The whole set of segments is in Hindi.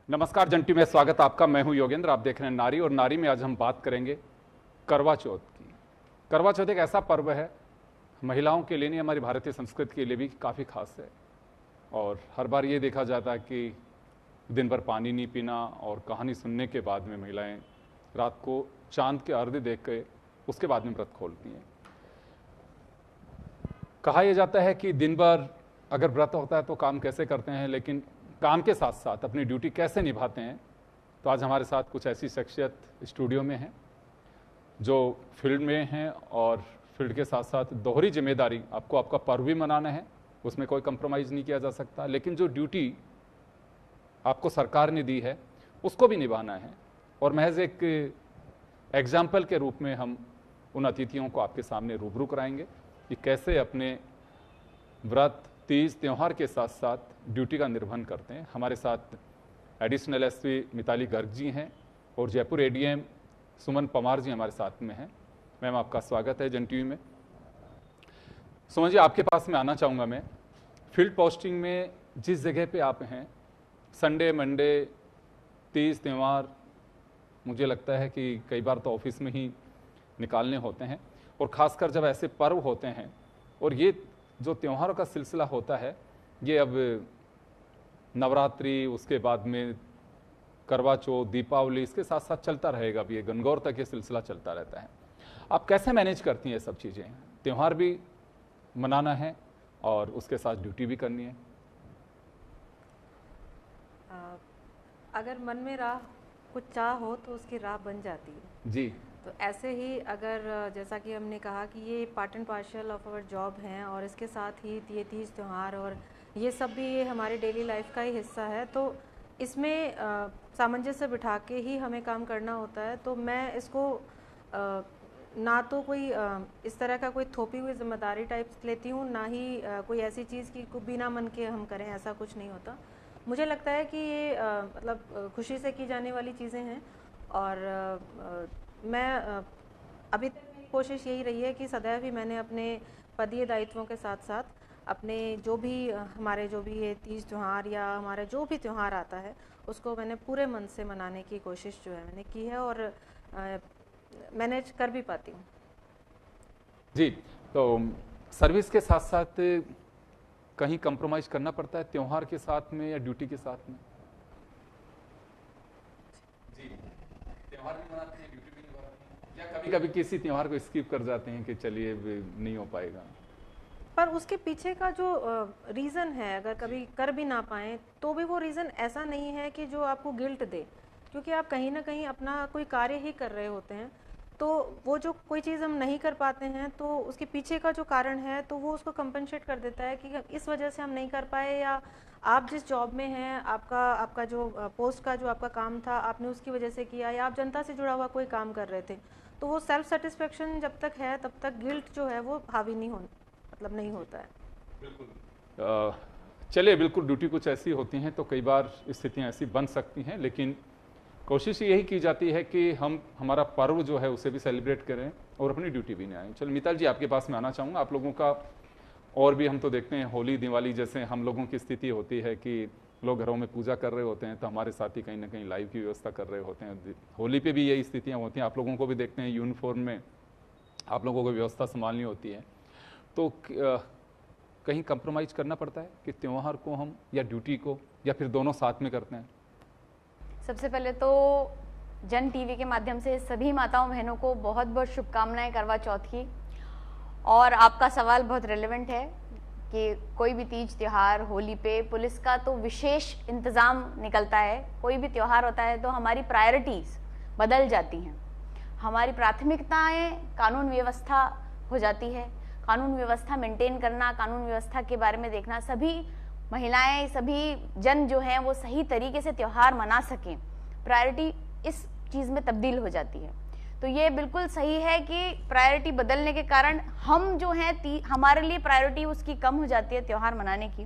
नमस्कार जंटी में स्वागत आपका। मैं हूं योगेंद्र, आप देख रहे हैं नारी। और नारी में आज हम बात करेंगे करवा चौथ की। करवा चौथ एक ऐसा पर्व है, महिलाओं के लिए नहीं, हमारी भारतीय संस्कृति के लिए भी काफ़ी खास है। और हर बार ये देखा जाता है कि दिन भर पानी नहीं पीना और कहानी सुनने के बाद में महिलाएं रात को चांद के अर्घ्य देख के उसके बाद में व्रत खोलती हैं। कहा यह जाता है कि दिन भर अगर व्रत होता है तो काम कैसे करते हैं, लेकिन काम के साथ साथ अपनी ड्यूटी कैसे निभाते हैं। तो आज हमारे साथ कुछ ऐसी शख्सियत स्टूडियो में हैं जो फील्ड में हैं और फील्ड के साथ साथ दोहरी जिम्मेदारी, आपको आपका पर्व भी मनाना है, उसमें कोई कंप्रोमाइज़ नहीं किया जा सकता, लेकिन जो ड्यूटी आपको सरकार ने दी है उसको भी निभाना है। और महज एक एग्जाम्पल के रूप में हम उन अतिथियों को आपके सामने रूबरू कराएंगे कि कैसे अपने व्रत, तीज, त्यौहार के साथ साथ ड्यूटी का निर्वहन करते हैं। हमारे साथ एडिशनल एसपी मिताली गर्ग जी हैं और जयपुर एडीएम सुमन पवार जी हमारे साथ में हैं। मैम, आपका स्वागत है जन टीवी में। सुमन जी, आपके पास में आना चाहूँगा मैं। फील्ड पोस्टिंग में जिस जगह पे आप हैं, संडे, मंडे, तीज, त्यौहार, मुझे लगता है कि कई बार तो ऑफिस में ही निकालने होते हैं। और ख़ासकर जब ऐसे पर्व होते हैं और ये जो त्योहारों का सिलसिला होता है, ये अब नवरात्रि, उसके बाद में करवा चौथ, दीपावली, इसके साथ साथ चलता रहेगा। अब ये गणगौर तक ये सिलसिला चलता रहता है। आप कैसे मैनेज करती हैं ये सब चीज़ें? त्यौहार भी मनाना है और उसके साथ ड्यूटी भी करनी है। अगर मन में राह कुछ चाह हो तो उसकी राह बन जाती है जी। तो ऐसे ही अगर जैसा कि हमने कहा कि ये part and parcel of our job हैं और इसके साथ ही ये तीज त्यौहार और ये सब भी ये हमारी डेली लाइफ का ही हिस्सा है, तो इसमें सामंजस्य बिठा के ही हमें काम करना होता है। तो मैं इसको ना तो कोई इस तरह का कोई थोपी हुई जिम्मेदारी टाइप्स लेती हूँ, ना ही कोई ऐसी चीज़ की बिना मन के हम करें, ऐसा कुछ नहीं होता। मुझे लगता है कि ये मतलब खुशी से की जाने वाली चीज़ें हैं। और मैं अभी तक मेरी कोशिश यही रही है कि सदैव ही मैंने अपने पदीय दायित्वों के साथ साथ अपने जो भी हमारे जो भी ये तीज त्यौहार या हमारा जो भी त्यौहार आता है उसको मैंने पूरे मन से मनाने की कोशिश जो है मैंने की है और मैनेज कर भी पाती हूँ। जी, तो सर्विस के साथ साथ कहीं कंप्रोमाइज़ करना पड़ता है त्यौहार के साथ में या ड्यूटी के साथ में? जी, त्यौहार भी मनाते हैं, ड्यूटी भी निभाते हैं, या कभी कभी किसी त्यौहार को स्किप कर जाते हैं कि चलिए नहीं हो पाएगा? पर उसके पीछे का जो रीज़न है, अगर कभी कर भी ना पाएँ तो भी वो रीज़न ऐसा नहीं है कि जो आपको गिल्ट दे, क्योंकि आप कहीं ना कहीं अपना कोई कार्य ही कर रहे होते हैं। तो वो जो कोई चीज़ हम नहीं कर पाते हैं तो उसके पीछे का जो कारण है तो वो उसको कंपनसेट कर देता है कि इस वजह से हम नहीं कर पाए, या आप जिस जॉब में हैं, आपका जो पोस्ट का जो आपका काम था आपने उसकी वजह से किया, या आप जनता से जुड़ा हुआ कोई काम कर रहे थे। तो वो सेल्फ सेटिस्फेक्शन जब तक है तब तक गिल्ट जो है वो हावी नहीं नहीं होता है। बिल्कुल। चलिए, बिल्कुल ड्यूटी कुछ ऐसी होती हैं तो कई बार स्थितियां ऐसी बन सकती हैं, लेकिन कोशिश यही की जाती है कि हम हमारा पर्व जो है उसे भी सेलिब्रेट करें और अपनी ड्यूटी भी निभाएं। चलो मिताल जी, आपके पास में आना चाहूँगा। आप लोगों का और भी हम तो देखते हैं, होली, दिवाली जैसे हम लोगों की स्थिति होती है कि लोग घरों में पूजा कर रहे होते हैं तो हमारे साथी कहीं ना कहीं लाइव की व्यवस्था कर रहे होते हैं। होली पे भी यही स्थितियाँ होती हैं। आप लोगों को भी देखते हैं यूनिफॉर्म में आप लोगों को व्यवस्था संभालनी होती है, तो कहीं कंप्रोमाइज़ करना पड़ता है कि त्यौहार को हम या ड्यूटी को, या फिर दोनों साथ में करते हैं? सबसे पहले तो जन टीवी के माध्यम से सभी माताओं बहनों को बहुत बहुत शुभकामनाएं करवा चौथ की। और आपका सवाल बहुत रेलेवेंट है कि कोई भी तीज त्योहार, होली पे पुलिस का तो विशेष इंतज़ाम निकलता है। कोई भी त्योहार होता है तो हमारी प्रायोरिटीज़ बदल जाती हैं, हमारी प्राथमिकताएं कानून व्यवस्था हो जाती है। कानून व्यवस्था मेंटेन करना, कानून व्यवस्था के बारे में देखना, सभी महिलाएं, सभी जन जो हैं वो सही तरीके से त्योहार मना सकें, प्रायोरिटी इस चीज़ में तब्दील हो जाती है। तो ये बिल्कुल सही है कि प्रायोरिटी बदलने के कारण हम जो हैं हमारे लिए प्रायोरिटी उसकी कम हो जाती है त्योहार मनाने की।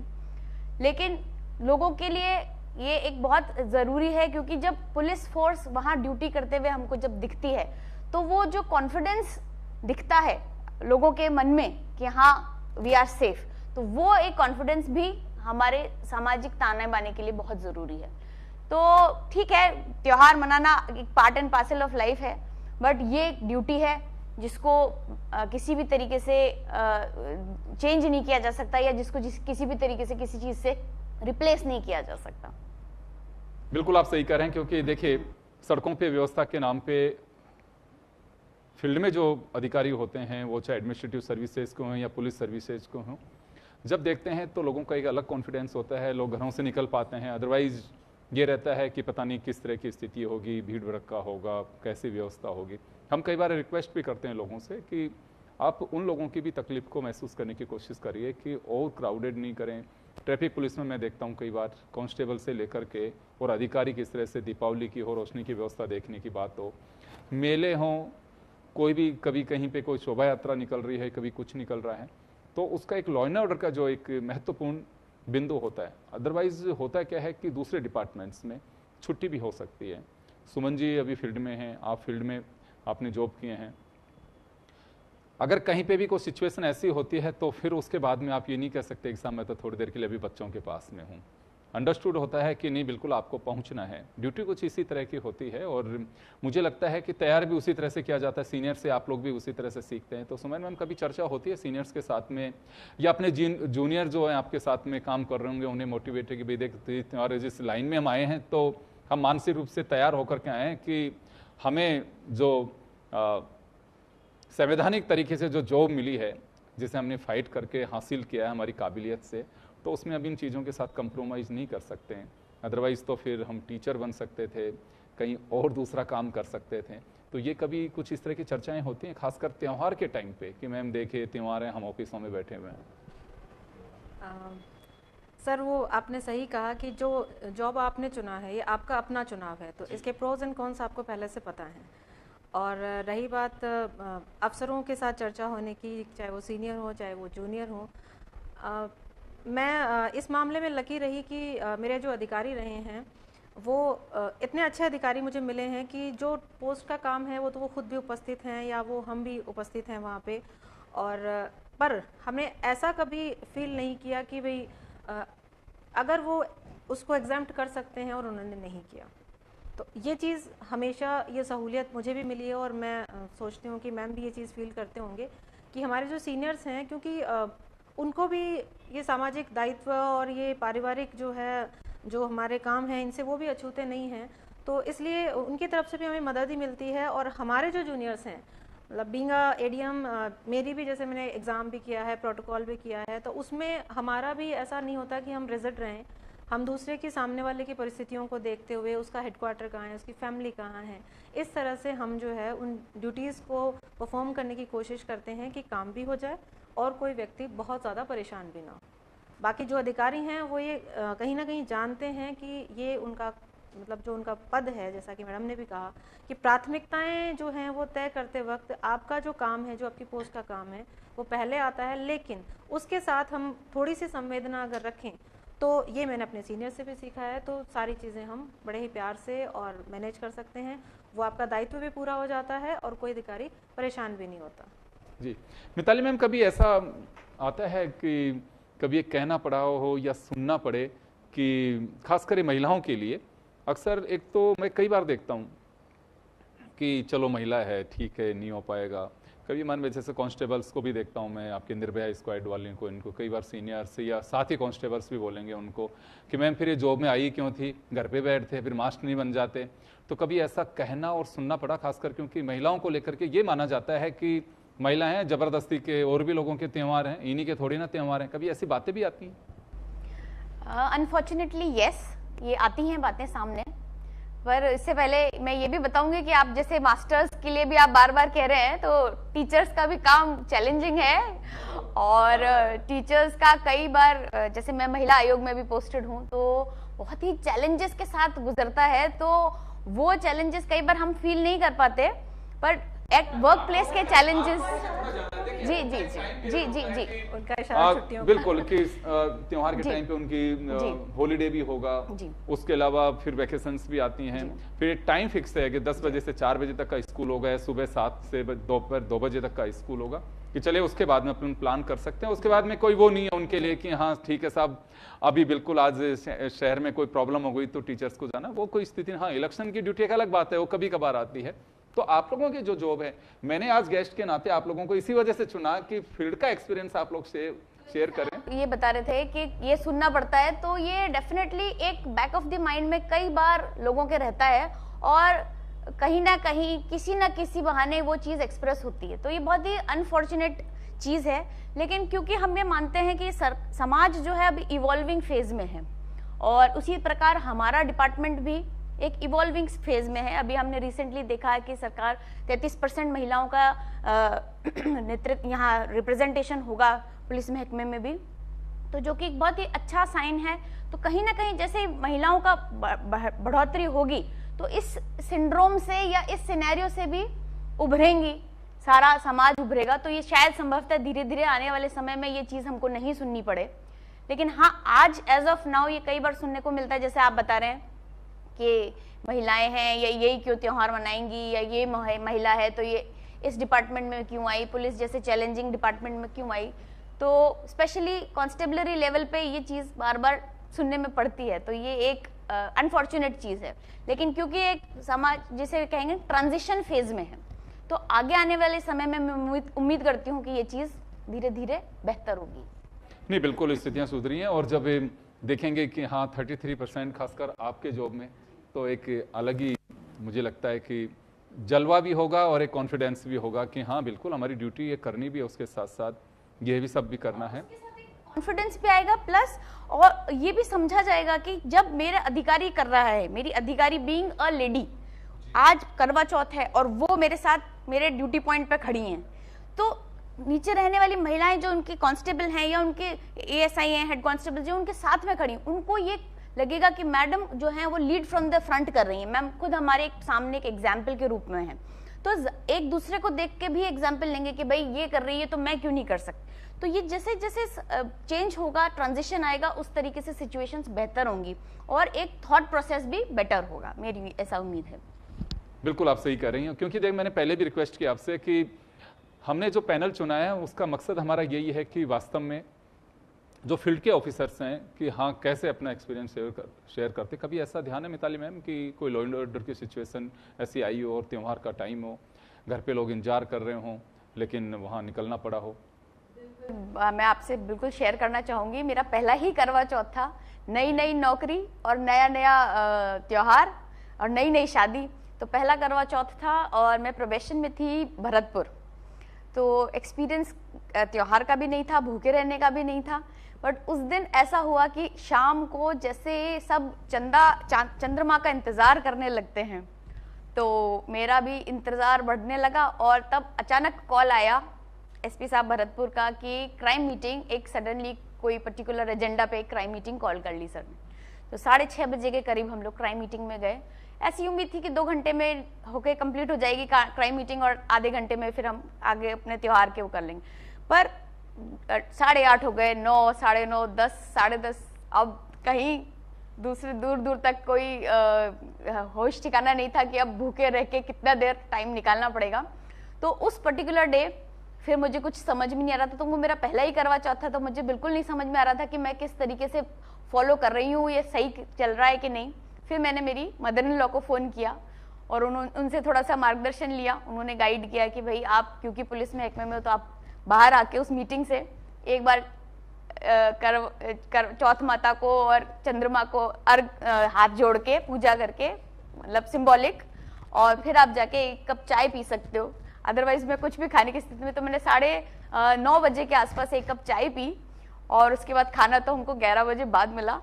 लेकिन लोगों के लिए ये एक बहुत ज़रूरी है, क्योंकि जब पुलिस फोर्स वहाँ ड्यूटी करते हुए हमको जब दिखती है तो वो जो कॉन्फिडेंस दिखता है लोगों के मन में कि हाँ वी आर सेफ, तो वो एक कॉन्फिडेंस भी हमारे सामाजिक ताने बाने के लिए बहुत ज़रूरी है। तो ठीक है, त्योहार मनाना एक part and parcel of life है, बट ये एक ड्यूटी है जिसको किसी भी तरीके से चेंज नहीं किया जा सकता, या जिसको किसी भी तरीके से किसी चीज़ से रिप्लेस नहीं किया जा सकता। बिल्कुल आप सही कह रहे हैं, क्योंकि देखिए सड़कों पे व्यवस्था के नाम पे फील्ड में जो अधिकारी होते हैं, वो चाहे एडमिनिस्ट्रेटिव सर्विसेज को हों या पुलिस सर्विसेज को हों, जब देखते हैं तो लोगों का एक अलग कॉन्फिडेंस होता है, लोग घरों से निकल पाते हैं। अदरवाइज ये रहता है कि पता नहीं किस तरह की स्थिति होगी, भीड़ भड़क्का होगा, कैसी व्यवस्था होगी। हम कई बार रिक्वेस्ट भी करते हैं लोगों से कि आप उन लोगों की भी तकलीफ को महसूस करने की कोशिश करिए कि और क्राउडेड नहीं करें। ट्रैफिक पुलिस में मैं देखता हूँ कई बार कांस्टेबल से लेकर के और अधिकारी किस तरह से दीपावली की हो, रोशनी की व्यवस्था देखने की बात हो, मेले हों, कोई भी कभी कहीं पे कोई शोभा यात्रा निकल रही है, कभी कुछ निकल रहा है, तो उसका एक लॉ एंड ऑर्डर का जो एक महत्वपूर्ण बिंदु होता है। अदरवाइज होता क्या है कि दूसरे डिपार्टमेंट्स में छुट्टी भी हो सकती है। सुमन जी अभी फील्ड में हैं, आप फील्ड में आपने जॉब किए हैं, अगर कहीं पे भी कोई सिचुएशन ऐसी होती है तो फिर उसके बाद में आप ये नहीं कह सकते एग्जाम में तो थोड़ी देर के लिए अभी बच्चों के पास में हूँ। अंडरस्टूड होता है कि नहीं, बिल्कुल आपको पहुंचना है। ड्यूटी कुछ इसी तरह की होती है और मुझे लगता है कि तैयार भी उसी तरह से किया जाता है। सीनियर से आप लोग भी उसी तरह से सीखते हैं। तो सुमन मैम, कभी चर्चा होती है सीनियर्स के साथ में या अपने जूनियर जो है आपके साथ में काम कर रहे होंगे, उन्हें मोटिवेट है कि भाई देख और जिस लाइन में हम आए हैं तो हम मानसिक रूप से तैयार होकर के आए हैं कि हमें जो संवैधानिक तरीके से जो जॉब मिली है, जिसे हमने फाइट करके हासिल किया है हमारी काबिलियत से, तो उसमें अब इन चीज़ों के साथ कंप्रोमाइज़ नहीं कर सकते हैं। अदरवाइज़ तो फिर हम टीचर बन सकते थे, कहीं और दूसरा काम कर सकते थे। तो ये कभी कुछ इस तरह की चर्चाएं होती हैं, खासकर त्यौहार के टाइम पे कि मैम देखिए त्यौहार हैं, हम ऑफिसों में बैठे हुए हैं। सर, वो आपने सही कहा कि जो जॉब आपने चुना है ये आपका अपना चुनाव है, तो इसके प्रोज एंड कॉन्स आपको पहले से पता है। और रही बात अफसरों के साथ चर्चा होने की, चाहे वो सीनियर हो चाहे वो जूनियर हो, मैं इस मामले में लकी रही कि मेरे जो अधिकारी रहे हैं वो इतने अच्छे अधिकारी मुझे मिले हैं कि जो पोस्ट का काम है वो तो वो खुद भी उपस्थित हैं या वो हम भी उपस्थित हैं वहाँ पे। और पर हमने ऐसा कभी फील नहीं किया कि भाई अगर वो उसको एग्जाम्प्ट कर सकते हैं और उन्होंने नहीं किया। तो ये चीज़ हमेशा, ये सहूलियत मुझे भी मिली है और मैं सोचती हूँ कि मैम भी ये चीज़ फील करते होंगे कि हमारे जो सीनियर्स हैं, क्योंकि उनको भी ये सामाजिक दायित्व और ये पारिवारिक जो है, जो हमारे काम हैं, इनसे वो भी अछूते नहीं हैं। तो इसलिए उनकी तरफ से भी हमें मदद ही मिलती है। और हमारे जो जूनियर्स हैं, मतलब बीइंग एडीएम, मेरी भी जैसे मैंने एग्ज़ाम भी किया है, प्रोटोकॉल भी किया है, तो उसमें हमारा भी ऐसा नहीं होता कि हम रिजल्ट रहें। हम दूसरे की, सामने वाले की परिस्थितियों को देखते हुए, उसका हेडक्वार्टर कहाँ है, उसकी फैमिली कहाँ है, इस तरह से हम जो है उन ड्यूटीज़ को परफॉर्म करने की कोशिश करते हैं कि काम भी हो जाए और कोई व्यक्ति बहुत ज़्यादा परेशान भी ना हो। बाकी जो अधिकारी हैं वो ये कहीं ना कहीं जानते हैं कि ये उनका, मतलब जो उनका पद है, जैसा कि मैडम ने भी कहा कि प्राथमिकताएं जो हैं वो तय करते वक्त आपका जो काम है, जो आपकी पोस्ट का काम है, वो पहले आता है। लेकिन उसके साथ हम थोड़ी सी संवेदना अगर रखें, तो ये मैंने अपने सीनियर से भी सीखा है, तो सारी चीज़ें हम बड़े ही प्यार से और मैनेज कर सकते हैं। वो आपका दायित्व भी पूरा हो जाता है और कोई अधिकारी परेशान भी नहीं होता। जी मिताली मैम, कभी ऐसा आता है कि कभी एक कहना पड़ा हो या सुनना पड़े कि खासकर महिलाओं के लिए अक्सर, एक तो मैं कई बार देखता हूँ कि चलो महिला है, ठीक है, नहीं हो पाएगा। कभी मन में जैसे कांस्टेबल्स को भी देखता हूँ मैं, आपके निर्भया स्क्वाड वाले को, इनको कई बार सीनियर्स या साथ ही कांस्टेबल्स भी बोलेंगे उनको कि मैम फिर ये जॉब में आई क्यों थी, घर पे बैठते, फिर मास्टर नहीं बन जाते। तो कभी ऐसा कहना और सुनना पड़ा, खासकर क्योंकि महिलाओं को लेकर के ये माना जाता है कि महिला हैं, जबरदस्ती के और भी लोगों के त्यौहार हैं, इन्हीं के थोड़ी ना त्यौहार हैं, कभी ऐसी बातें भी आती हैं? अनफॉर्चुनेटली यस, ये आती हैं बातें सामने। पर इससे पहले मैं ये भी बताऊंगी कि आप जैसे मास्टर्स के लिए भी आप बार बार कह रहे हैं, तो टीचर्स का भी काम चैलेंजिंग है। और टीचर्स का कई बार, जैसे मैं महिला आयोग में भी पोस्टेड हूँ, तो बहुत ही चैलेंजेस के साथ गुजरता है। तो वो चैलेंजेस कई बार हम फील नहीं कर पाते, पर एक वर्क प्लेस के चैलेंजेस। जी जी जी जी जी जी उनका इशारा छुट्टियों बिल्कुल कि त्योहार के टाइम पे उनकी हॉलीडे भी होगा, उसके अलावा फिर वैकेशंस भी आती हैं, फिर एक टाइम फिक्स है कि 10 बजे से 4 बजे तक का स्कूल होगा, सुबह 7 से दोपहर 2 बजे तक का स्कूल होगा, कि चले उसके बाद में अपन प्लान कर सकते हैं। उसके बाद में कोई वो नहीं है उनके लिए कि हाँ ठीक है साहब, अभी बिल्कुल आज शहर में कोई प्रॉब्लम हो गई तो टीचर्स को जाना, वो कोई स्थिति। हाँ, इलेक्शन की ड्यूटी एक अलग बात है, वो कभी कभार आती है। तो आप लोगों की जो जॉब है, मैंने आज गेस्ट के नाते आप लोगों को इसी वजह से चुना कि फील्ड का एक्सपीरियंस आप लोग शेयर करें। ये बता रहे थे कि ये सुनना पड़ता है, तो ये डेफिनेटली एक बैक ऑफ द माइंड में कई बार लोगों के रहता है, और कहीं ना कहीं किसी ना किसी बहाने वो चीज एक्सप्रेस होती है। तो ये बहुत ही अनफॉर्चुनेट चीज है, लेकिन क्योंकि हम ये मानते हैं कि समाज जो है अभी इवॉल्विंग फेज में है, और उसी प्रकार हमारा डिपार्टमेंट भी एक इवॉल्विंग फेज में है। अभी हमने रिसेंटली देखा है कि सरकार 33% महिलाओं का नेतृत्व, यहाँ रिप्रेजेंटेशन होगा पुलिस महकमे में भी, तो जो कि एक बहुत ही अच्छा साइन है। तो कहीं ना कहीं जैसे महिलाओं का बढ़ोतरी होगी, तो इस सिंड्रोम से या इस सिनेरियो से भी उभरेंगी, सारा समाज उभरेगा। तो ये शायद संभवतः धीरे धीरे आने वाले समय में ये चीज हमको नहीं सुननी पड़े। लेकिन हाँ, आज एज ऑफ नाउ ये कई बार सुनने को मिलता है, जैसे आप बता रहे हैं कि महिलाएं हैं, या यही क्यों त्योहार मनाएंगी, या ये महिला है तो ये इस डिपार्टमेंट में क्यों आई, पुलिस जैसे चैलेंजिंग डिपार्टमेंट में क्यों आई। तो स्पेशली कांस्टेबलरी लेवल पे ये चीज बार बार सुनने में पड़ती है। तो ये एक अनफॉर्चुनेट चीज है, लेकिन क्योंकि एक समाज जिसे कहेंगे ट्रांजिशन फेज में है, तो आगे आने वाले समय में मैं उम्मीद करती हूँ कि ये चीज धीरे धीरे बेहतर होगी। नहीं, बिल्कुल स्थितियां सुधरी हैं, और जब देखेंगे कि हाँ 33% खासकर आपके जॉब में, तो एक अलग ही मुझे लगता है कि जलवा भी होगा और एक कॉन्फिडेंस भी होगा कि हाँ बिल्कुल हमारी ड्यूटी ये करनी भी है, उसके साथ साथ ये भी सब भी करना है। कॉन्फिडेंस भी आएगा, प्लस और ये भी समझा जाएगा कि जब मेरा अधिकारी कर रहा है, मेरी अधिकारी बीइंग अ लेडी, आज करवा चौथ है और वो मेरे साथ मेरे ड्यूटी पॉइंट पे खड़ी हैं, तो नीचे रहने वाली महिलाएं जो उनके कांस्टेबल हैं या उनके एएसआई हैं, हेड कांस्टेबल जो उनके साथ में खड़ी, उनको ये लगेगा कि मैडम जो है वो लीड फ्रॉम द फ्रंट कर रही है। मैम खुद हमारे सामने एक एग्जाम्पल के रूप में है, तो एक दूसरे को देख के भी एग्जाम्पल लेंगे कि भाई ये कर रही है तो मैं क्यों नहीं कर सकती। तो ये जैसे जैसे चेंज होगा, ट्रांजिशन आएगा, उस तरीके से सिचुएशंस बेहतर होंगी और एक थॉट प्रोसेस भी बेटर होगा, मेरी ऐसा उम्मीद है। बिल्कुल आप सही कह रही हैं, क्योंकि देख मैंने पहले भी रिक्वेस्ट किया आपसे कि हमने जो पैनल चुना है उसका मकसद हमारा यही है कि वास्तव में जो फील्ड के ऑफिसर्स हैं कि हाँ कैसे अपना एक्सपीरियंस शेयर करते। कभी ऐसा ध्यान है मिताली मैम कि कोई लॉ एंड ऑर्डर की सिचुएशन ऐसी आई हो और त्यौहार का टाइम हो, घर पे लोग इंतजार कर रहे हों लेकिन वहाँ निकलना पड़ा हो? मैं आपसे बिल्कुल शेयर करना चाहूँगी, मेरा पहला ही करवा चौथ था, नई नई नौकरी और नया नया त्यौहार और नई नई शादी। तो पहला करवा चौथ था और मैं प्रोबेशन में थी भरतपुर, तो एक्सपीरियंस त्यौहार का भी नहीं था, भूखे रहने का भी नहीं था। बट उस दिन ऐसा हुआ कि शाम को जैसे सब चंद्रमा का इंतज़ार करने लगते हैं, तो मेरा भी इंतज़ार बढ़ने लगा और तब अचानक कॉल आया एसपी साहब भरतपुर का कि क्राइम मीटिंग, एक सडनली कोई पर्टिकुलर एजेंडा पे एक क्राइम मीटिंग कॉल कर ली सर ने। तो 6:30 बजे के करीब हम लोग क्राइम मीटिंग में गए। ऐसी उम्मीद थी कि 2 घंटे में होके कंप्लीट हो जाएगी क्राइम मीटिंग और आधे घंटे में फिर हम आगे अपने त्योहार के वो कर लेंगे। पर 8:30 हो गए, 9, 9:30, 10, 10:30, अब कहीं दूर दूर तक कोई होश ठिकाना नहीं था कि अब भूखे रह के कितना देर टाइम निकालना पड़ेगा। तो उस पर्टिकुलर डे फिर मुझे कुछ समझ में नहीं आ रहा था, तो वो मेरा पहला ही करवा चौथ था, तो मुझे बिल्कुल नहीं समझ में आ रहा था कि मैं किस तरीके से फॉलो कर रही हूँ, ये सही चल रहा है कि नहीं। फिर मैंने मेरी मदर इन लॉ को फ़ोन किया और उनसे थोड़ा सा मार्गदर्शन लिया। उन्होंने गाइड किया कि भाई आप क्योंकि पुलिस महकमे में हो तो आप बाहर आके उस मीटिंग से एक बार चौथ माता को और चंद्रमा को हाथ जोड़ के पूजा करके, मतलब सिंबॉलिक, और फिर आप जाके 1 कप चाय पी सकते हो। अदरवाइज मैं कुछ भी खाने की स्थिति में, तो मैंने 9:30 बजे के आसपास एक कप चाय पी और उसके बाद खाना तो हमको 11 बजे बाद मिला।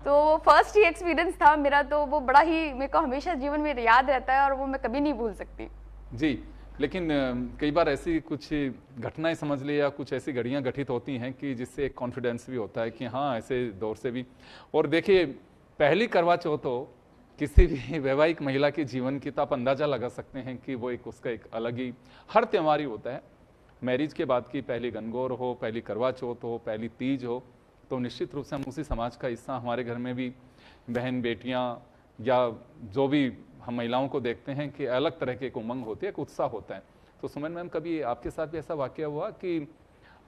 तो फर्स्ट ही एक्सपीरियंस था मेरा, तो वो बड़ा ही मेरे को हमेशा जीवन में याद रहता है और वो मैं कभी नहीं भूल सकती। जी, लेकिन कई बार ऐसी कुछ घटनाएं समझ लीजिए या कुछ ऐसी घड़ियां घटित होती हैं कि जिससे एक कॉन्फिडेंस भी होता है कि हाँ ऐसे दौर से भी। और देखिए, पहली करवा चौथ हो किसी भी वैवाहिक महिला के जीवन की, तो आप अंदाजा लगा सकते हैं कि वो एक उसका एक अलग ही हर त्यौहार ही होता है। मैरिज के बाद की पहली गणगौर हो, पहली करवा चौथ हो, पहली तीज हो, तो निश्चित रूप से हम उसी समाज का हिस्सा, हमारे घर में भी बहन बेटियां या जो भी हम महिलाओं को देखते हैं कि अलग तरह की एक उमंग होती है, एक उत्साह होता है। तो सुमन मैम, कभी आपके साथ भी ऐसा वाकया हुआ कि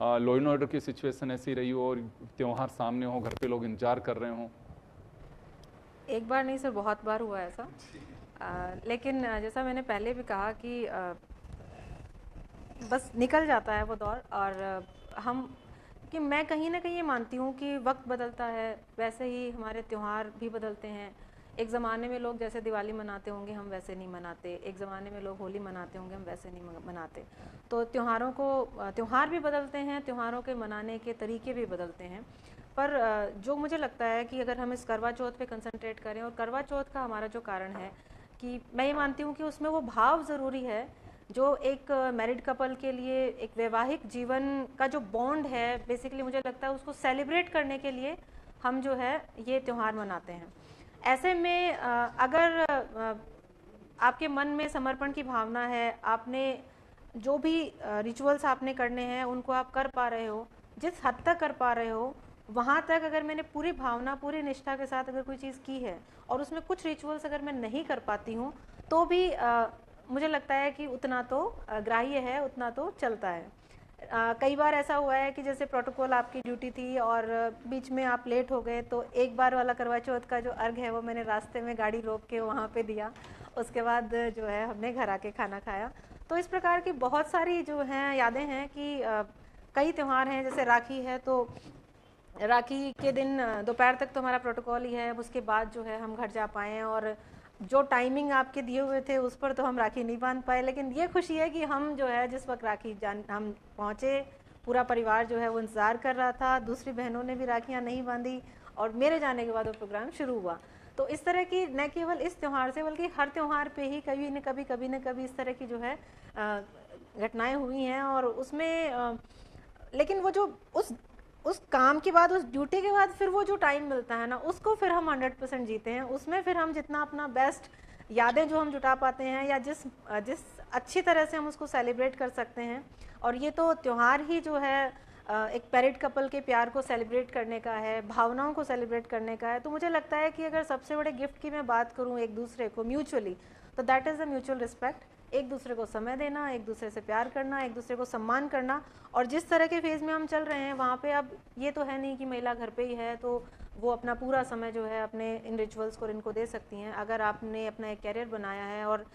लॉ एंड ऑर्डर की सिचुएशन ऐसी रही हो और त्योहार सामने हो, घर पे लोग इंतजार कर रहे हो? एक बार नहीं सर, बहुत बार हुआ ऐसा। लेकिन जैसा मैंने पहले भी कहा कि बस निकल जाता है वो दौर। और हम कि मैं कहीं ना कहीं ये मानती हूँ कि वक्त बदलता है, वैसे ही हमारे त्यौहार भी बदलते हैं। एक ज़माने में लोग जैसे दिवाली मनाते होंगे हम वैसे नहीं मनाते, एक ज़माने में लोग होली मनाते होंगे हम वैसे नहीं मनाते। तो त्यौहार भी बदलते हैं, त्योहारों के मनाने के तरीके भी बदलते हैं। पर जो मुझे लगता है कि अगर हम इस करवा चौथ पे कंसंट्रेट करें, और करवा चौथ का हमारा जो कारण है कि मैं ये मानती हूँ कि उसमें वो भाव ज़रूरी है जो एक मैरिड कपल के लिए एक वैवाहिक जीवन का जो बॉन्ड है, बेसिकली मुझे लगता है उसको सेलिब्रेट करने के लिए हम जो है ये त्यौहार मनाते हैं। ऐसे में अगर आपके मन में समर्पण की भावना है, आपने जो भी रिचुअल्स आपने करने हैं उनको आप कर पा रहे हो, जिस हद तक कर पा रहे हो वहाँ तक अगर मैंने पूरी भावना, पूरी निष्ठा के साथ अगर कोई चीज़ की है और उसमें कुछ रिचुअल्स अगर मैं नहीं कर पाती हूँ, तो भी मुझे लगता है कि उतना तो ग्राह्य है, उतना तो चलता है। कई बार ऐसा हुआ है कि जैसे प्रोटोकॉल आपकी ड्यूटी थी और बीच में आप लेट हो गए, तो एक बार वाला करवा चौथ का जो अर्घ है वो मैंने रास्ते में गाड़ी रोक के वहाँ पे दिया, उसके बाद जो है हमने घर आके खाना खाया। तो इस प्रकार की बहुत सारी जो हैं यादें हैं कि कई त्यौहार हैं, जैसे राखी है तो राखी के दिन दोपहर तक तो हमारा प्रोटोकॉल ही है, उसके बाद जो है हम घर जा पाएँ और जो टाइमिंग आपके दिए हुए थे उस पर तो हम राखी नहीं बांध पाए। लेकिन ये खुशी है कि हम जो है जिस वक्त हम पहुँचे, पूरा परिवार जो है वो इंतज़ार कर रहा था, दूसरी बहनों ने भी राखियाँ नहीं बांधी और मेरे जाने के बाद वो प्रोग्राम शुरू हुआ। तो इस तरह की न केवल इस त्यौहार से बल्कि हर त्यौहार पे ही कभी न कभी इस तरह की जो है घटनाएं हुई हैं। और उसमें लेकिन वो जो उस काम के बाद, उस ड्यूटी के बाद फिर वो जो टाइम मिलता है ना, उसको फिर हम 100% जीते हैं। उसमें फिर हम जितना अपना बेस्ट यादें जो हम जुटा पाते हैं या जिस अच्छी तरह से हम उसको सेलिब्रेट कर सकते हैं। और ये तो त्यौहार ही जो है एक मैरिड कपल के प्यार को सेलिब्रेट करने का है, भावनाओं को सेलिब्रेट करने का है। तो मुझे लगता है कि अगर सबसे बड़े गिफ्ट की मैं बात करूं एक दूसरे को म्यूचुअली, तो that is the mutual respect. एक दूसरे को समय देना, एक दूसरे से प्यार करना, एक दूसरे को सम्मान करना। और जिस तरह के फेज़ में हम चल रहे हैं वहाँ पे अब ये तो है नहीं कि महिला घर पे ही है तो वो अपना पूरा समय जो है अपने इन रिचुअल्स को इनको दे सकती हैं। अगर आपने अपना एक कैरियर बनाया है और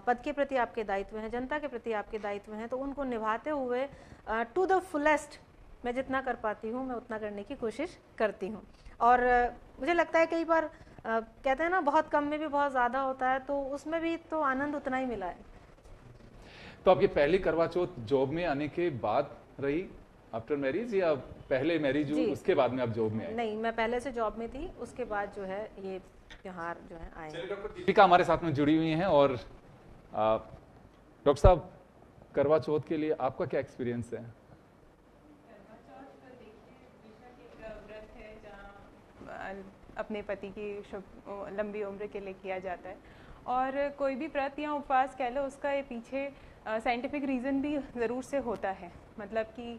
पद के प्रति आपके दायित्व हैं, जनता के प्रति आपके दायित्व हैं, तो उनको निभाते हुए टू द फुलेस्ट मैं जितना कर पाती हूँ मैं उतना करने की कोशिश करती हूँ। और मुझे लगता है कई बार कहते हैं ना बहुत कम में भी बहुत ज़्यादा होता है, तो उसमें भी तो आनंद उतना ही मिला है। तो आपकी पहली करवा चौथ जॉब में आने के बाद रही आफ्टर मैरिज या पहले मैरिज हुई उसके बाद में आप जॉब में आए? नहीं, मैं पहले से जॉब में थी, उसके बाद जो है ये त्योहार जो है आए। डॉक्टर दीपिका हमारे साथ में जुड़ी हुई हैं। और डॉक्टर साहब, करवा चौथ के लिए आपका क्या एक्सपीरियंस है? व्रत है जहाँ अपने पति की लंबी उम्र के लिए किया जाता है। और कोई भी व्रत या उपवास कह लो, उसका ये पीछे साइंटिफिक रीज़न भी ज़रूर से होता है। मतलब कि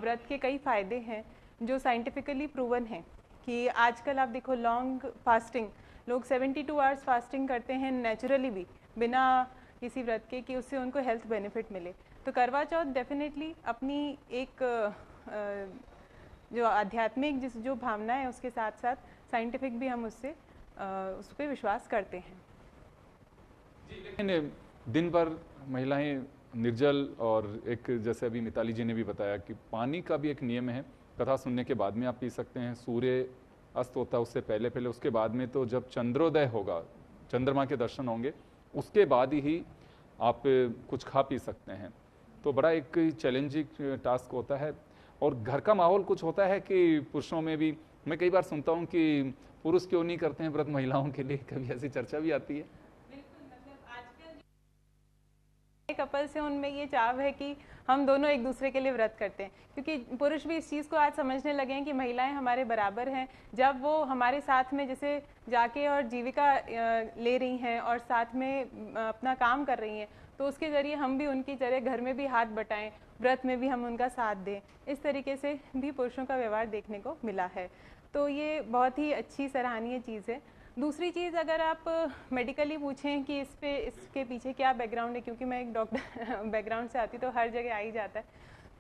व्रत के कई फ़ायदे हैं जो साइंटिफिकली प्रूवन हैं। कि आजकल आप देखो लॉन्ग फास्टिंग, लोग 72 आवर्स फास्टिंग करते हैं नेचुरली भी, बिना किसी व्रत के, कि उससे उनको हेल्थ बेनिफिट मिले। तो करवा चौथ डेफिनेटली अपनी एक जो आध्यात्मिक जो भावना है उसके साथ साथ साइंटिफिक भी हम उससे उस पर विश्वास करते हैं। लेकिन दिन भर महिलाएं निर्जल, और एक जैसे अभी मिताली जी ने भी बताया कि पानी का भी एक नियम है। कथा सुनने के बाद में आप पी सकते हैं, सूर्य अस्त होता है उससे पहले पहले, उसके बाद में तो जब चंद्रोदय होगा, चंद्रमा के दर्शन होंगे, उसके बाद ही आप कुछ खा पी सकते हैं। तो बड़ा एक चैलेंजिंग टास्क होता है। और घर का माहौल कुछ होता है कि पुरुषों में भी, मैं कई बार सुनता हूँ कि पुरुष क्यों नहीं करते हैं व्रत महिलाओं के लिए, कभी ऐसी चर्चा भी आती है। बिल्कुल, मतलब आजकल कपल से उनमें ये चाव है कि हम दोनों एक दूसरे के लिए व्रत करते हैं, क्योंकि पुरुष भी इस चीज़ को आज समझने लगे हैं कि महिलाएं हमारे बराबर हैं। जब वो हमारे साथ में जैसे जाके और जीविका ले रही हैं और साथ में अपना काम कर रही हैं, तो उसके ज़रिए हम भी उनकी तरह घर में भी हाथ बटाएं, व्रत में भी हम उनका साथ दें। इस तरीके से भी पुरुषों का व्यवहार देखने को मिला है। तो ये बहुत ही अच्छी सराहनीय चीज़ है। दूसरी चीज़, अगर आप मेडिकली पूछें कि इसके पीछे क्या बैकग्राउंड है, क्योंकि मैं एक डॉक्टर बैकग्राउंड से आती तो हर जगह आ ही जाता है।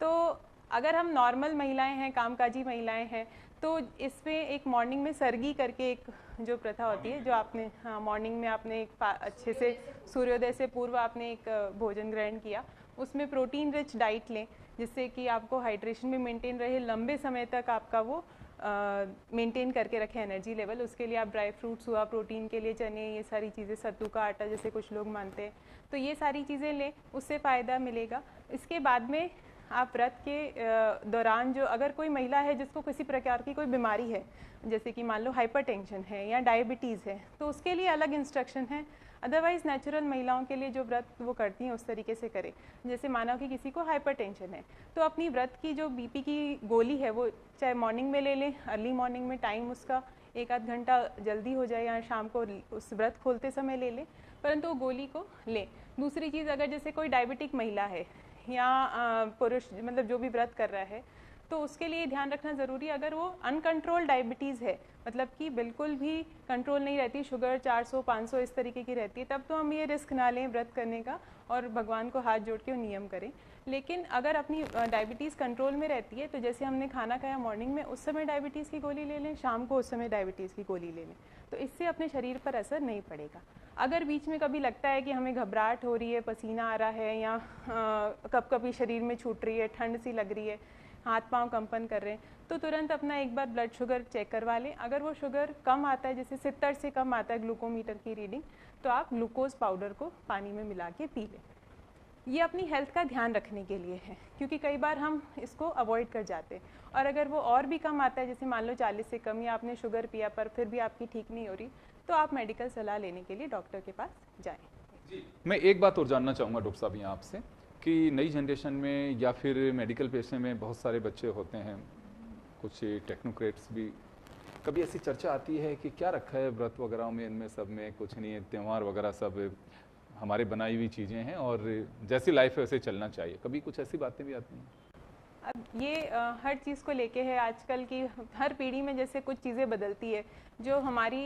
तो अगर हम नॉर्मल महिलाएं हैं, कामकाजी महिलाएं हैं, तो इसमें एक मॉर्निंग में सरगी करके एक जो प्रथा होती है, जो आपने मॉर्निंग में आपने एक अच्छे से सूर्योदय से पूर्व आपने एक भोजन ग्रहण किया, उसमें प्रोटीन रिच डाइट लें, जिससे कि आपको हाइड्रेशन भी मेंटेन रहे, लंबे समय तक आपका वो मेंटेन करके रखें एनर्जी लेवल। उसके लिए आप ड्राई फ्रूट्स हुआ, प्रोटीन के लिए चने, ये सारी चीज़ें, सत्तू का आटा जैसे कुछ लोग मानते हैं, तो ये सारी चीज़ें लें, उससे फ़ायदा मिलेगा। इसके बाद में आप व्रत के दौरान जो, अगर कोई महिला है जिसको किसी प्रकार की कोई बीमारी है, जैसे कि मान लो हाइपरटेंशन है या डायबिटीज़ है, तो उसके लिए अलग इंस्ट्रक्शन है। अदरवाइज़ नेचुरल महिलाओं के लिए जो व्रत वो करती हैं उस तरीके से करें। जैसे माना कि किसी को हाइपरटेंशन है, तो अपनी व्रत की जो बीपी की गोली है वो चाहे मॉर्निंग में ले लें, अर्ली मॉर्निंग में, टाइम उसका 1-8 घंटा जल्दी हो जाए, या शाम को उस व्रत खोलते समय ले लें, परंतु वो गोली को लें। दूसरी चीज़, अगर जैसे कोई डायबिटिक महिला है या पुरुष, मतलब जो भी व्रत कर रहा है, तो उसके लिए ध्यान रखना ज़रूरी है, अगर वो अनकंट्रोल डायबिटीज़ है, मतलब कि बिल्कुल भी कंट्रोल नहीं रहती, शुगर 400-500 इस तरीके की रहती है, तब तो हम ये रिस्क ना लें व्रत करने का और भगवान को हाथ जोड़ के नियम करें। लेकिन अगर अपनी डायबिटीज़ कंट्रोल में रहती है, तो जैसे हमने खाना खाया मॉर्निंग में, उस समय डायबिटीज़ की गोली ले लें, शाम को उस समय डायबिटीज़ की गोली ले लें, तो इससे अपने शरीर पर असर नहीं पड़ेगा। अगर बीच में कभी लगता है कि हमें घबराहट हो रही है, पसीना आ रहा है, या कभी शरीर में छूट रही है, ठंड सी लग रही है, हाथ पांव कंपन कर रहे हैं, तो तुरंत अपना एक बार ब्लड शुगर चेक करवा लें। अगर वो शुगर कम आता है, जैसे 70 से कम आता है ग्लूकोमीटर की रीडिंग, तो आप ग्लूकोज पाउडर को पानी में मिला के पी लें। ये अपनी हेल्थ का ध्यान रखने के लिए है, क्योंकि कई बार हम इसको अवॉइड कर जाते हैं। और अगर वो और भी कम आता है, जैसे मान लो 40 से कम, या आपने शुगर पिया पर फिर भी आपकी ठीक नहीं हो रही, तो आप मेडिकल सलाह लेने के लिए डॉक्टर के पास जाएं। जी, मैं एक बात और जानना चाहूँगा डॉक्टर साहब यहाँ आपसे, कि नई जनरेशन में या फिर मेडिकल पेशे में बहुत सारे बच्चे होते हैं, कुछ टेक्नोक्रेट्स भी, कभी ऐसी चर्चा आती है कि क्या रखा है व्रत वगैरह में, इनमें सब में कुछ नहीं है, त्यौहार वगैरह सब हमारे बनाई हुई चीज़ें हैं और जैसी लाइफ है वैसे चलना चाहिए, कभी कुछ ऐसी बातें भी आती हैं? अब ये हर चीज़ को लेके है, आजकल की हर पीढ़ी में जैसे कुछ चीज़ें बदलती है, जो हमारी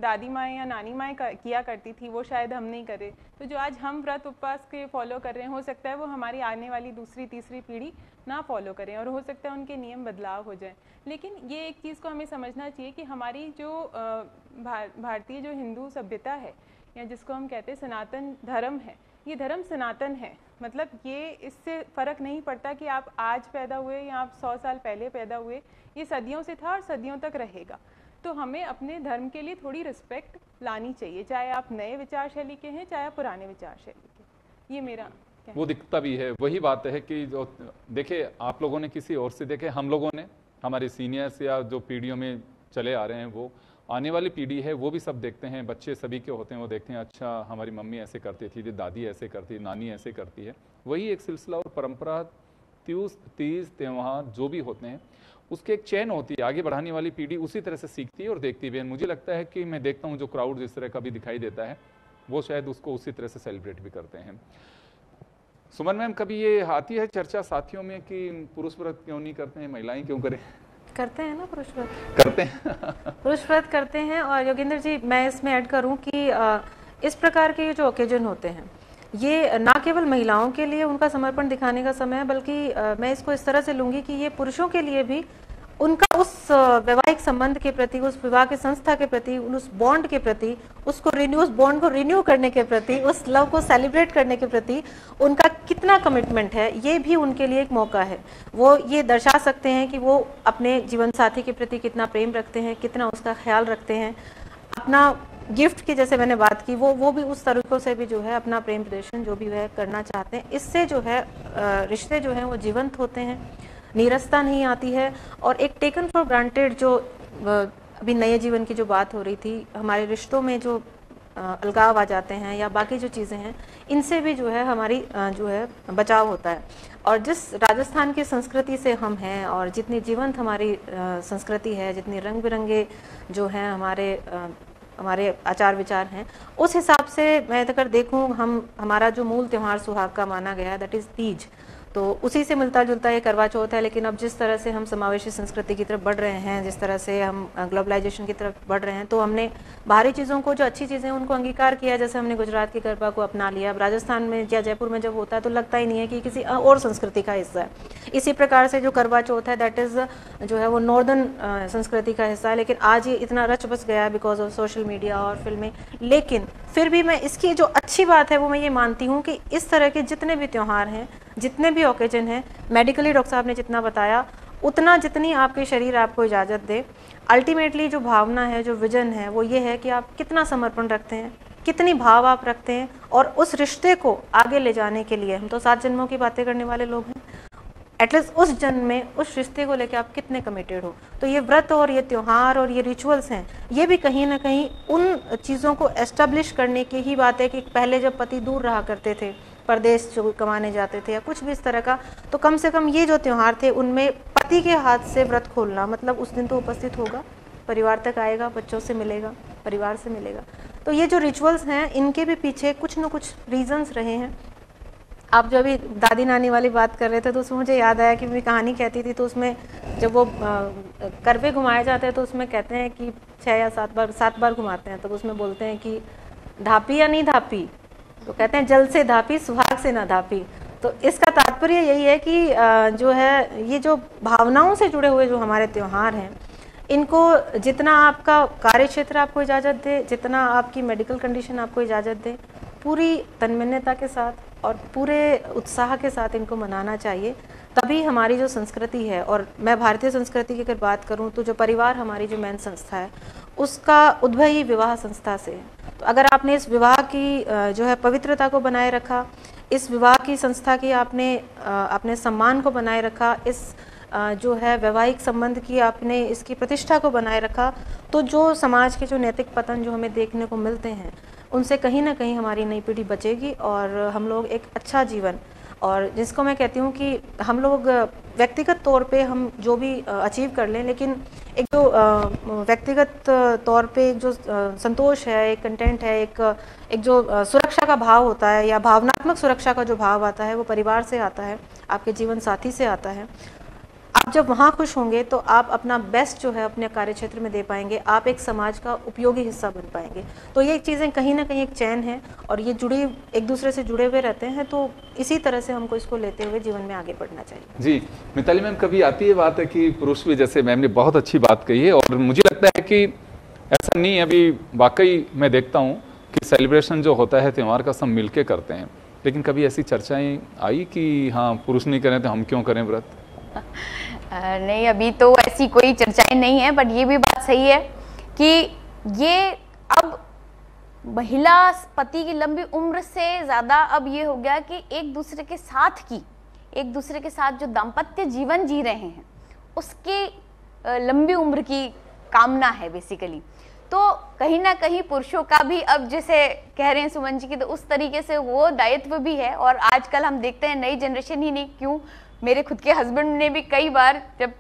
दादी माँ या नानी माँ किया करती थी वो शायद हम नहीं करें, तो जो आज हम व्रत उपवास के फॉलो कर रहे हैं, हो सकता है वो हमारी आने वाली दूसरी तीसरी पीढ़ी ना फॉलो करें, और हो सकता है उनके नियम बदलाव हो जाए। लेकिन ये एक चीज़ को हमें समझना चाहिए कि हमारी जो भारतीय जो हिंदू सभ्यता है, या जिसको हम कहते हैं सनातन धर्म है, ये धर्म सनातन है। मतलब ये इससे फ़र्क नहीं पड़ता कि आप आज पैदा हुए या आप 100 साल पहले पैदा हुए, ये सदियों से था और सदियों तक रहेगा। तो हमें अपने धर्म के लिए थोड़ी रिस्पेक्ट लानी चाहिए, चाहे आप नए विचार शैली के हैं, चाहे आप पुराने विचार शैली के। ये मेरा वो दिखता भी है, वही बात है कि जो देखे आप लोगों ने किसी और से देखे, हम लोगों ने, हमारे सीनियर्स या जो पीढ़ियों में चले आ रहे हैं, वो आने वाली पीढ़ी है वो भी सब देखते हैं, बच्चे सभी के होते हैं, वो देखते हैं अच्छा हमारी मम्मी ऐसे करती थी, दादी ऐसे करती, नानी ऐसे करती है। वही एक सिलसिला और परंपरा, तीज त्यौहार जो भी होते हैं उसके एक चैन होती है, आगे बढ़ाने वाली पीढ़ी उसी तरह से सीखती है और देखती भी है। मुझे लगता है कि मैं देखता हूँ जो क्राउड जिस तरह का भी दिखाई देता है, वो शायद उसको उसी तरह से सेलिब्रेट भी करते हैं। सुमन मैम, कभी ये आती है चर्चा साथियों में कि पुरुष व्रत क्यों नहीं करते हैं, महिलाएं क्यों करें? करते हैं ना, पुरुष व्रत करते हैं पुरुष व्रत करते हैं। और योगेंद्र जी, मैं इसमें ऐड करूं कि इस प्रकार के जो ओकेजन होते हैं, ये ना केवल महिलाओं के लिए उनका समर्पण दिखाने का समय है, बल्कि मैं इसको इस तरह से लूंगी कि ये पुरुषों के लिए भी उनका उस वैवाहिक संबंध के प्रति, उस विवाह की संस्था के प्रति, उस बॉन्ड के प्रति, उसको रिन्यू, उस बॉन्ड को रिन्यू करने के प्रति, उस लव को सेलिब्रेट करने के प्रति उनका कितना कमिटमेंट है, ये भी उनके लिए एक मौका है। वो ये दर्शा सकते हैं कि वो अपने जीवन साथी के प्रति कितना प्रेम रखते हैं, कितना उसका ख्याल रखते हैं, अपना गिफ्ट की जैसे मैंने बात की, वो भी उस तरीकों से भी जो है अपना प्रेम प्रदर्शन जो भी है करना चाहते हैं। इससे जो है रिश्ते जो हैं वो जीवंत होते हैं, नीरसता नहीं आती है। और एक टेकन फॉर ग्रांटेड जो अभी नए जीवन की जो बात हो रही थी, हमारे रिश्तों में जो अलगाव आ जाते हैं या बाकी जो चीज़ें हैं, इनसे भी जो है हमारी जो है बचाव होता है। और जिस राजस्थान की संस्कृति से हम हैं और जितनी जीवंत हमारी संस्कृति है, जितनी रंग बिरंगे जो हैं हमारे आचार विचार हैं, उस हिसाब से मैं अगर देखूं, हमारा जो मूल त्यौहार सुहाग का माना गया है, दैट इज़ तीज, तो उसी से मिलता जुलता ये करवा चौथ है। लेकिन अब जिस तरह से हम समावेशी संस्कृति की तरफ बढ़ रहे हैं, जिस तरह से हम ग्लोबलाइजेशन की तरफ बढ़ रहे हैं, तो हमने बाहरी चीज़ों को, जो अच्छी चीज़ें उनको अंगीकार किया। जैसे हमने गुजरात के गरबा को अपना लिया, अब राजस्थान में या जयपुर में जब होता है तो लगता ही नहीं है कि किसी और संस्कृति का हिस्सा है। इसी प्रकार से जो करवा चौथ है, दैट इज़ जो है वो नॉर्दर्न संस्कृति का हिस्सा है। लेकिन आज ये इतना रच बस गया है बिकॉज ऑफ सोशल मीडिया और फिल्में। लेकिन फिर भी मैं इसकी जो अच्छी बात है वो मैं ये मानती हूँ कि इस तरह के जितने भी त्यौहार हैं, जितने भी ओकेजन हैं, मेडिकली डॉक्टर साहब ने जितना बताया उतना, जितनी आपके शरीर आपको इजाज़त दे, अल्टीमेटली जो भावना है, जो विजन है, वो ये है कि आप कितना समर्पण रखते हैं, कितनी भाव आप रखते हैं, और उस रिश्ते को आगे ले जाने के लिए, हम तो 7 जन्मों की बातें करने वाले लोग हैं, एटलीस्ट उस जन्म में उस रिश्ते को लेकर आप कितने कमिटेड हो। तो ये व्रत और ये त्यौहार और ये रिचुअल्स हैं, ये भी कहीं ना कहीं उन चीज़ों को एस्टेब्लिश करने की ही बात है कि पहले जब पति दूर रहा करते थे, परदेश जो कमाने जाते थे या कुछ भी इस तरह का, तो कम से कम ये जो त्यौहार थे उनमें पति के हाथ से व्रत खोलना, मतलब उस दिन तो उपस्थित होगा, परिवार तक आएगा, बच्चों से मिलेगा, परिवार से मिलेगा। तो ये जो रिचुअल्स हैं, इनके भी पीछे कुछ न कुछ रीजंस रहे हैं। आप जो अभी दादी नानी वाली बात कर रहे थे, तो उसमें मुझे याद आया कि मैं कहानी कहती थी, तो उसमें जब वो करवे घुमाए जाते हैं तो उसमें कहते हैं कि 6 या 7 बार घुमाते हैं, तो उसमें बोलते हैं कि धापी या नहीं धापी, तो कहते हैं जल से धापी, सुहाग से ना धापी। तो इसका तात्पर्य यही है कि जो है ये जो भावनाओं से जुड़े हुए जो हमारे त्यौहार हैं, इनको जितना आपका कार्य क्षेत्र आपको इजाज़त दे, जितना आपकी मेडिकल कंडीशन आपको इजाज़त दे, पूरी तन्मयता के साथ और पूरे उत्साह के साथ इनको मनाना चाहिए। तभी हमारी जो संस्कृति है, और मैं भारतीय संस्कृति की अगर बात करूं तो जो परिवार हमारी जो मेन संस्था है, उसका उद्भव ही विवाह संस्था से है। तो अगर आपने इस विवाह की जो है पवित्रता को बनाए रखा, इस विवाह की संस्था की आपने अपने सम्मान को बनाए रखा, इस जो है वैवाहिक संबंध की आपने इसकी प्रतिष्ठा को बनाए रखा, तो जो समाज के जो नैतिक पतन जो हमें देखने को मिलते हैं, उनसे कहीं ना कहीं हमारी नई पीढ़ी बचेगी और हम लोग एक अच्छा जीवन, और जिसको मैं कहती हूँ कि हम लोग व्यक्तिगत तौर पे हम जो भी अचीव कर लें, लेकिन एक जो व्यक्तिगत तौर पे एक जो संतोष है, एक कंटेंट है, एक जो सुरक्षा का भाव होता है या भावनात्मक सुरक्षा का जो भाव आता है, वो परिवार से आता है, आपके जीवन साथी से आता है। आप जब वहाँ खुश होंगे तो आप अपना बेस्ट जो है अपने कार्य क्षेत्र में दे पाएंगे, आप एक समाज का उपयोगी हिस्सा बन पाएंगे। तो ये चीज़ें कहीं ना कहीं एक चैन है और ये जुड़ी, एक दूसरे से जुड़े हुए रहते हैं। तो इसी तरह से हमको इसको लेते हुए जीवन में आगे बढ़ना चाहिए। जी मिताली मैम, कभी आती है बात है कि पुरुष भी, जैसे मैम ने बहुत अच्छी बात कही है, और मुझे लगता है कि ऐसा नहीं है, अभी वाकई मैं देखता हूँ कि सेलिब्रेशन जो होता है त्यौहार का सब मिल के करते हैं, लेकिन कभी ऐसी चर्चाएँ आई कि हाँ पुरुष नहीं करें तो हम क्यों करें व्रत? नहीं, अभी तो ऐसी कोई चर्चाएं नहीं है, बट ये भी बात सही है कि ये अब महिला पति की लंबी उम्र से ज़्यादा अब ये हो गया कि एक दूसरे के साथ जो दाम्पत्य जीवन जी रहे हैं उसके लंबी उम्र की कामना है बेसिकली। तो कहीं ना कहीं पुरुषों का भी अब जैसे कह रहे हैं सुमन जी की, तो उस तरीके से वो दायित्व भी है। और आजकल हम देखते हैं नई जनरेशन ही नहीं, क्यों मेरे खुद के हस्बैंड ने भी कई बार जब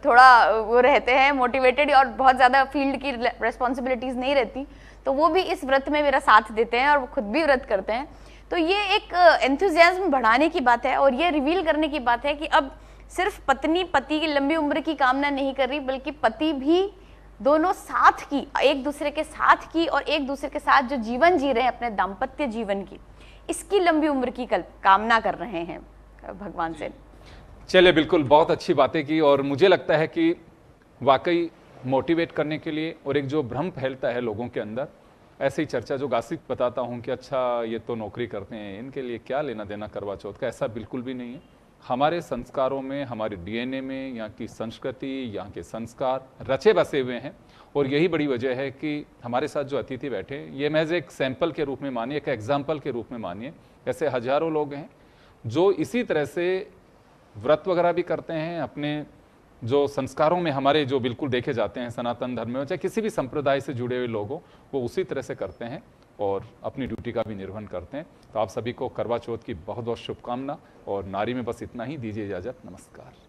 थोड़ा वो रहते हैं मोटिवेटेड और बहुत ज़्यादा फील्ड की रेस्पॉन्सिबिलिटीज़ नहीं रहती, तो वो भी इस व्रत में मेरा साथ देते हैं और वो खुद भी व्रत करते हैं। तो ये एक एंथुजियाज्म बढ़ाने की बात है और ये रिवील करने की बात है कि अब सिर्फ पत्नी पति की लंबी उम्र की कामना नहीं कर रही, बल्कि पति भी दोनों साथ की, एक दूसरे के साथ की और एक दूसरे के साथ जो जीवन जी रहे हैं अपने दाम्पत्य जीवन की, इसकी लंबी उम्र की कामना कर रहे हैं भगवान से। चलिए, बिल्कुल बहुत अच्छी बातें की, और मुझे लगता है कि वाकई मोटिवेट करने के लिए और एक जो भ्रम फैलता है लोगों के अंदर, ऐसे ही चर्चा जो गासिप बताता हूँ कि अच्छा ये तो नौकरी करते हैं, इनके लिए क्या लेना देना करवा चौथ का, ऐसा बिल्कुल भी नहीं है। हमारे संस्कारों में, हमारे DNA में यहाँ की संस्कृति, यहाँ के संस्कार रचे बसे हुए हैं, और यही बड़ी वजह है कि हमारे साथ जो अतिथि बैठे ये महज एक सैंपल के रूप में मानिए, एक एग्जाम्पल के रूप में मानिए। ऐसे हजारों लोग हैं जो इसी तरह से व्रत वगैरह भी करते हैं, अपने जो संस्कारों में हमारे जो बिल्कुल देखे जाते हैं सनातन धर्म में, चाहे किसी भी संप्रदाय से जुड़े हुए लोग हो, वो उसी तरह से करते हैं और अपनी ड्यूटी का भी निर्वहन करते हैं। तो आप सभी को करवा चौथ की बहुत बहुत शुभकामना, और नारी में बस इतना ही, दीजिए इजाजत, नमस्कार।